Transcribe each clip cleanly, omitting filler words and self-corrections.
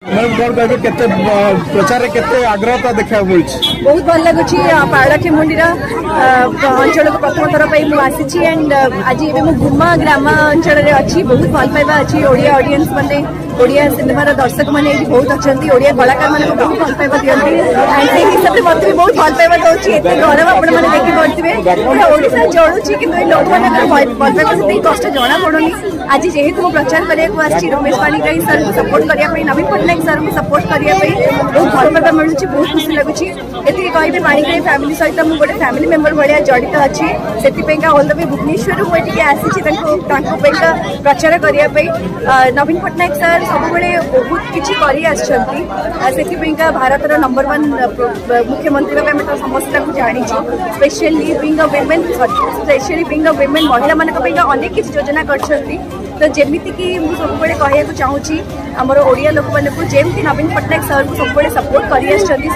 Ma'am कौन कहबे केते प्रचार केते आग्रहता देखा मिलछि बहुत भल लगुच पारलाखेमुंडीर अंचल को प्रथम थर पर मुझे एंड आज मु गुमा ग्राम अंचल अच्छी बहुत भल पाइबा अच्छी ओडिया ऑडियंस माने ओडिया सिनेमार दर्शक मैंने बहुत अच्छा ओडिया कलाकार मैंने बहुत भल पाइबा दिखती एंड से हिसाब से मत भी बहुत भल पाइबा दूसरी एत गरम आपण मैंने देखी पारे पूरा ओडिशा जलुची कि लोक मैंने भल पाइबा से कष्ट जना पड़ुनी आज जेहेतु मुझे प्रचार करने रमेश पाणिग्राही सर को सपोर्ट करने नवीन पट्टनायक सर को सपोर्ट करने बहुत भल पाइबा मिलूँ बहुत खुशी लगुच ये कहबी पाणिग्राही फैमिली सहित मुझे गोटे फैमिली मेंबर भाया जड़ित अच्छी से ऑल द वे भुवनेश्वर मुझे आसी प्रचार करने नवीन पट्टनायक सर सब बहुत किसी कर भारत नंबर 1 मुख्यमंत्री भाव आम समस्त जानी specially being a women specially being a women महिला मानक अनेक किसी योजना कर तो जमीती कि मुझे सब कहूँ चाहूँगी आमर ओडिया लोक मैंने जमी नवीन पट्टनायक सर को सब सपोर्ट कर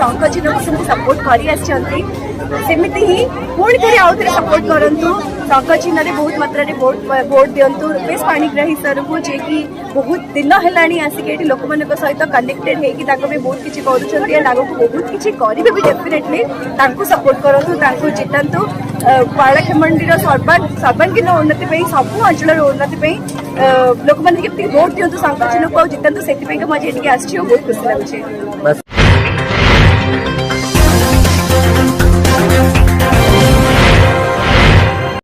शंख चिन्ह को सपोर्ट करमती ही पुणी थे आउ थे सपोर्ट करूँ शंख चिन्ह बहुत मात्रा भोट दिंतु रमेश पाणिग्राही सर को जे कि बहुत दिन है आसिक लोक मान सहित कनेक्टेड होगी बहुत किसी कर बहुत किसी करेंगे भी डेफिनेटली सपोर्ट करूँ जितातु पारलाखेमुंडीर सर्वांगीन उन्नति सब अंचल उन्नति लोक मैंने भोट दिंतु शंख चिन्ह को जितातु से मुझे बहुत खुशी लगुचे।